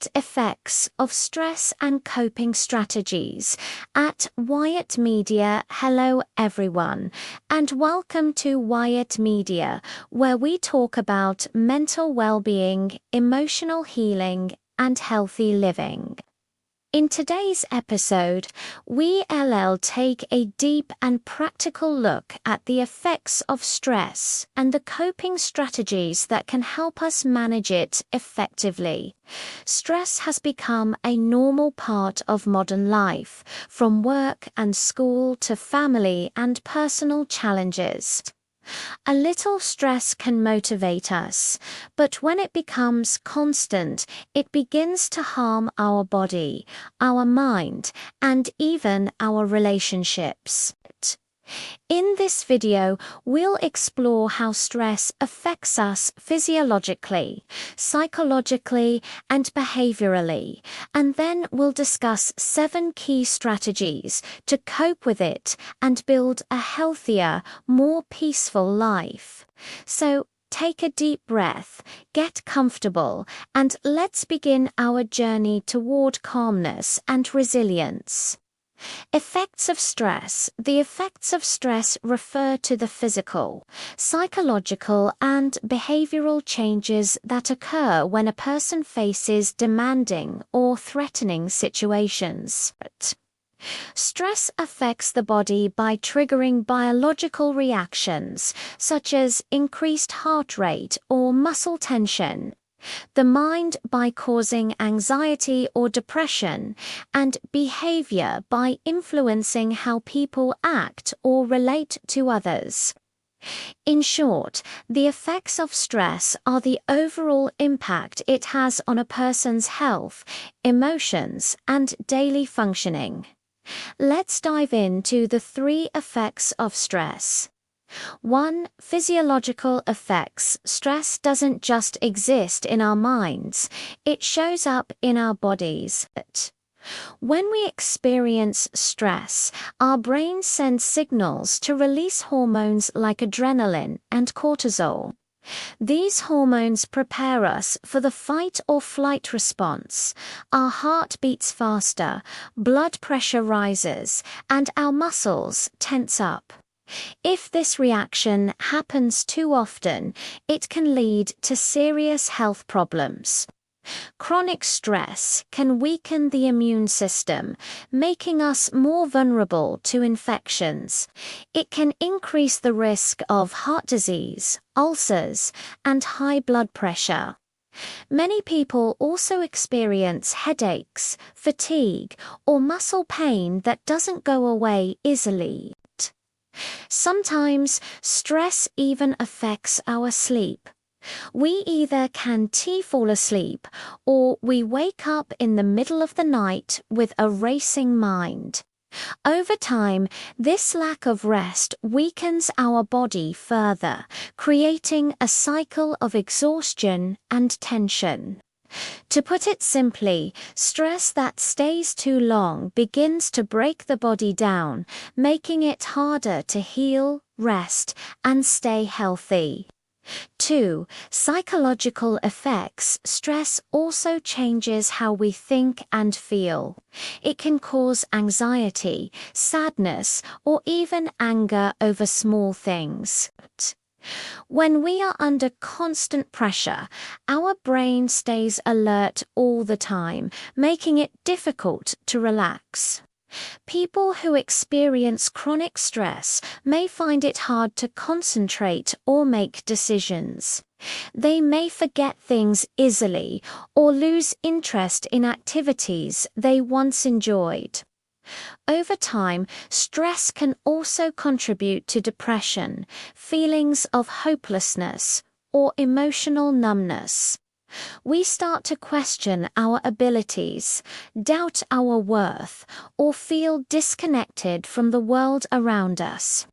at effects of stress and coping strategies at Wyatt Media. Hello everyone, and welcome to Wyatt Media, where we talk about mental well-being, emotional healing, and healthy living. In today's episode, we'll take a deep and practical look at the effects of stress and the coping strategies that can help us manage it effectively. Stress has become a normal part of modern life, from work and school to family and personal challenges. A little stress can motivate us, but when it becomes constant, it begins to harm our body, our mind, and even our relationships. In this video, we'll explore how stress affects us physiologically, psychologically, and behaviorally, and then we'll discuss 7 key strategies to cope with it and build a healthier, more peaceful life. So, take a deep breath, get comfortable, and let's begin our journey toward calmness and resilience. Effects of stress. The effects of stress refer to the physical, psychological, and behavioral changes that occur when a person faces demanding or threatening situations. Stress affects the body by triggering biological reactions, such as increased heart rate or muscle tension. The mind by causing anxiety or depression, and behavior by influencing how people act or relate to others. In short, the effects of stress are the overall impact it has on a person's health, emotions, and daily functioning. Let's dive into the 3 effects of stress. 1. Physiological effects. Stress doesn't just exist in our minds, it shows up in our bodies. When we experience stress, our brain sends signals to release hormones like adrenaline and cortisol. These hormones prepare us for the fight or flight response. Our heart beats faster, blood pressure rises, and our muscles tense up. If this reaction happens too often, it can lead to serious health problems. Chronic stress can weaken the immune system, making us more vulnerable to infections. It can increase the risk of heart disease, ulcers, and high blood pressure. Many people also experience headaches, fatigue, or muscle pain that doesn't go away easily. Sometimes, stress even affects our sleep. We either can't fall asleep, or we wake up in the middle of the night with a racing mind. Over time, this lack of rest weakens our body further, creating a cycle of exhaustion and tension. To put it simply, stress that stays too long begins to break the body down, making it harder to heal, rest, and stay healthy. 2. Psychological effects. Stress also changes how we think and feel. It can cause anxiety, sadness, or even anger over small things. When we are under constant pressure, our brain stays alert all the time, making it difficult to relax. People who experience chronic stress may find it hard to concentrate or make decisions. They may forget things easily or lose interest in activities they once enjoyed. Over time, stress can also contribute to depression, feelings of hopelessness, or emotional numbness. We start to question our abilities, doubt our worth, or feel disconnected from the world around us.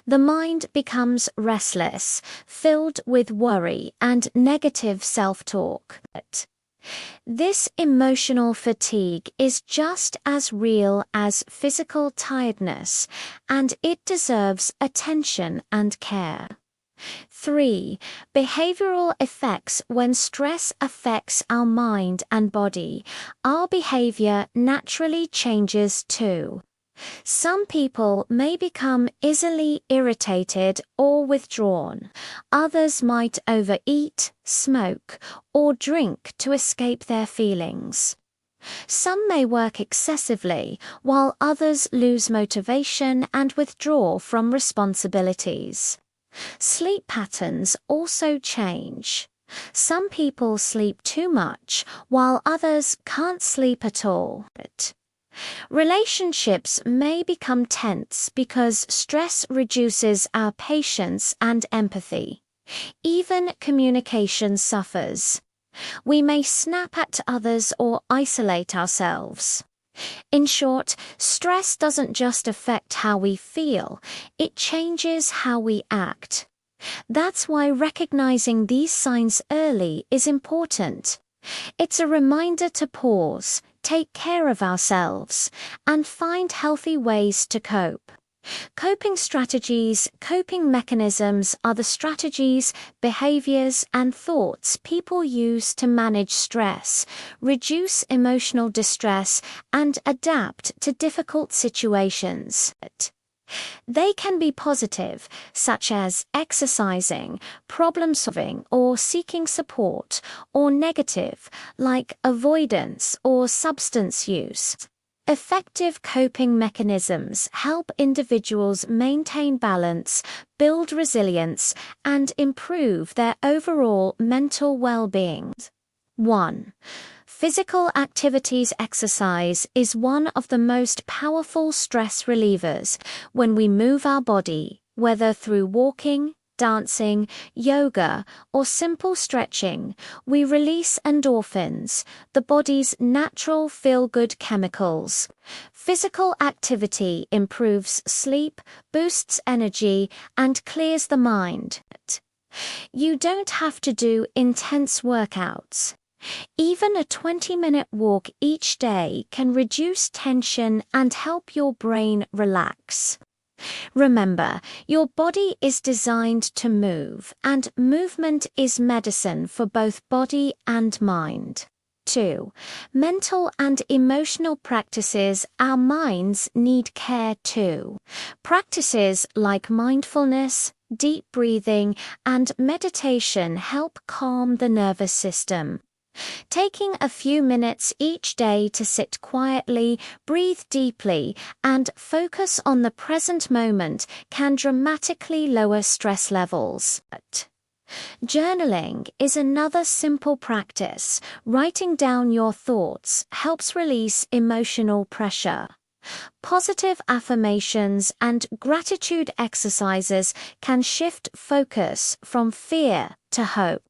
The mind becomes restless, filled with worry and negative self-talk. This emotional fatigue is just as real as physical tiredness, and it deserves attention and care. 3. Behavioral effects. When stress affects our mind and body, our behavior naturally changes too. Some people may become easily irritated or withdrawn. Others might overeat, smoke, or drink to escape their feelings. Some may work excessively, while others lose motivation and withdraw from responsibilities. Sleep patterns also change. Some people sleep too much, while others can't sleep at all. Relationships may become tense because stress reduces our patience and empathy. Even communication suffers. We may snap at others or isolate ourselves. In short, stress doesn't just affect how we feel, it changes how we act. That's why recognizing these signs early is important. It's a reminder to pause, take care of ourselves, and find healthy ways to cope. Coping mechanisms are the strategies, behaviors, and thoughts people use to manage stress, reduce emotional distress, and adapt to difficult situations. They can be positive, such as exercising, problem-solving, or seeking support, or negative, like avoidance or substance use. Effective coping mechanisms help individuals maintain balance, build resilience, and improve their overall mental well-being. 1. Physical activities. Exercise is one of the most powerful stress relievers. When we move our body, whether through walking, dancing, yoga, or simple stretching, we release endorphins, the body's natural feel-good chemicals. Physical activity improves sleep, boosts energy, and clears the mind. You don't have to do intense workouts. Even a 20-minute walk each day can reduce tension and help your brain relax. Remember, your body is designed to move, and movement is medicine for both body and mind. 2. Mental and emotional practices. Our minds need care too. Practices like mindfulness, deep breathing, and meditation help calm the nervous system. Taking a few minutes each day to sit quietly, breathe deeply, and focus on the present moment can dramatically lower stress levels. Journaling is another simple practice. Writing down your thoughts helps release emotional pressure. Positive affirmations and gratitude exercises can shift focus from fear to hope.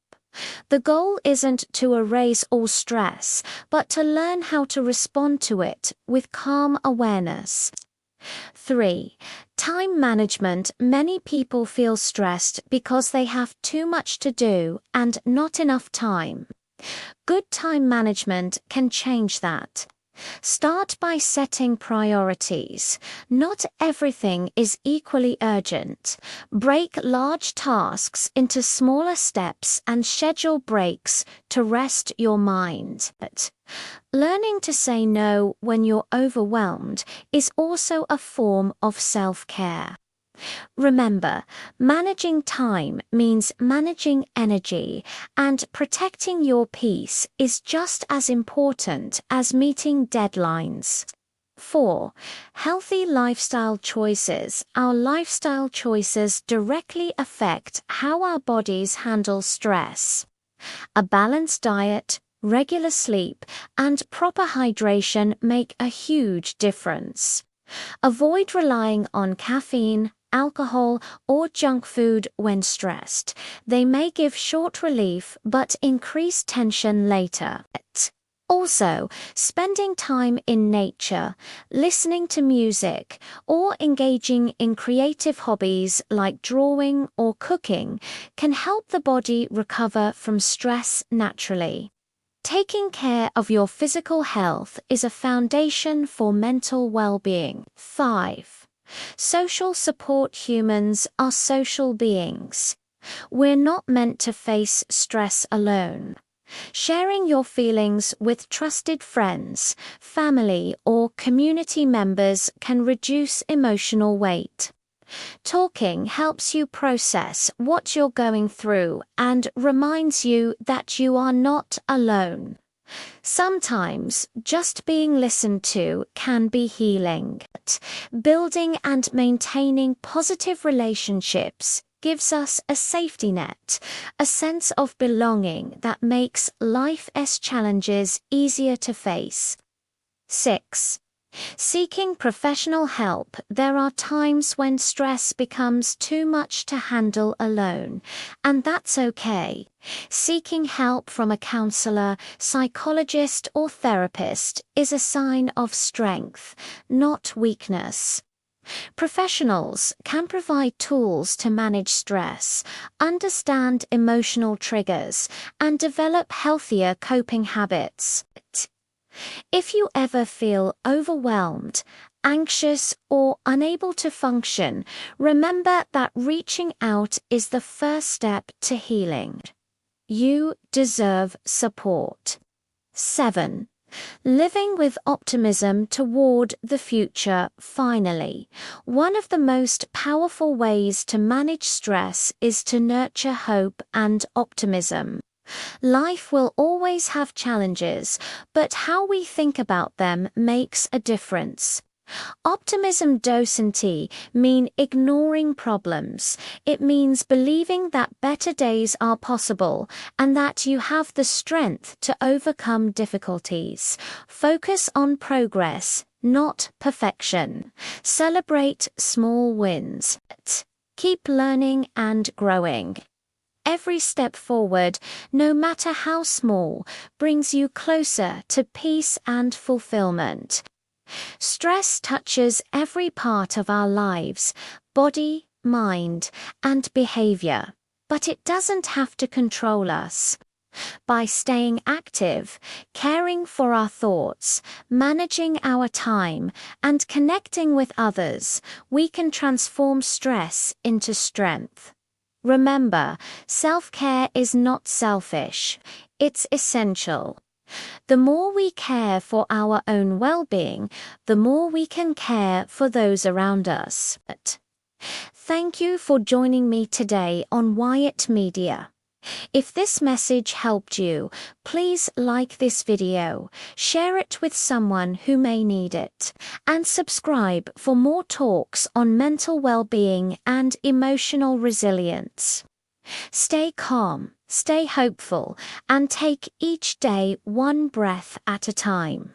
The goal isn't to erase all stress, but to learn how to respond to it with calm awareness. 3. Time management. Many people feel stressed because they have too much to do and not enough time. Good time management can change that. Start by setting priorities. Not everything is equally urgent. Break large tasks into smaller steps and schedule breaks to rest your mind. Learning to say no when you're overwhelmed is also a form of self-care. Remember, managing time means managing energy, and protecting your peace is just as important as meeting deadlines. 4. Healthy lifestyle choices. Our lifestyle choices directly affect how our bodies handle stress. A balanced diet, regular sleep, and proper hydration make a huge difference. Avoid relying on caffeine, alcohol, or junk food when stressed. They may give short relief but increase tension later. Also, spending time in nature, listening to music, or engaging in creative hobbies like drawing or cooking can help the body recover from stress naturally. Taking care of your physical health is a foundation for mental well-being. 5. Social support. Humans are social beings. We're not meant to face stress alone. Sharing your feelings with trusted friends, family, or community members can reduce emotional weight. Talking helps you process what you're going through and reminds you that you are not alone. Sometimes just being listened to can be healing. Building and maintaining positive relationships gives us a safety net, a sense of belonging that makes life's challenges easier to face. 6. Seeking professional help. There are times when stress becomes too much to handle alone, and that's okay. Seeking help from a counselor, psychologist, or therapist is a sign of strength, not weakness. Professionals can provide tools to manage stress, understand emotional triggers, and develop healthier coping habits. If you ever feel overwhelmed, anxious, or unable to function, remember that reaching out is the first step to healing. You deserve support. 7. Living with optimism toward the future. Finally, one of the most powerful ways to manage stress is to nurture hope and optimism. Life will always have challenges, but how we think about them makes a difference. Optimism doesn't mean ignoring problems. It means believing that better days are possible and that you have the strength to overcome difficulties. Focus on progress, not perfection. Celebrate small wins. Keep learning and growing. Every step forward, no matter how small, brings you closer to peace and fulfillment. Stress touches every part of our lives, body, mind, and behavior, but it doesn't have to control us. By staying active, caring for our thoughts, managing our time, and connecting with others, we can transform stress into strength. Remember, self-care is not selfish, it's essential. The more we care for our own well-being, the more we can care for those around us. Thank you for joining me today on Wyatt Media. If this message helped you, please like this video, share it with someone who may need it, and subscribe for more talks on mental well-being and emotional resilience. Stay calm, stay hopeful, and take each day one breath at a time.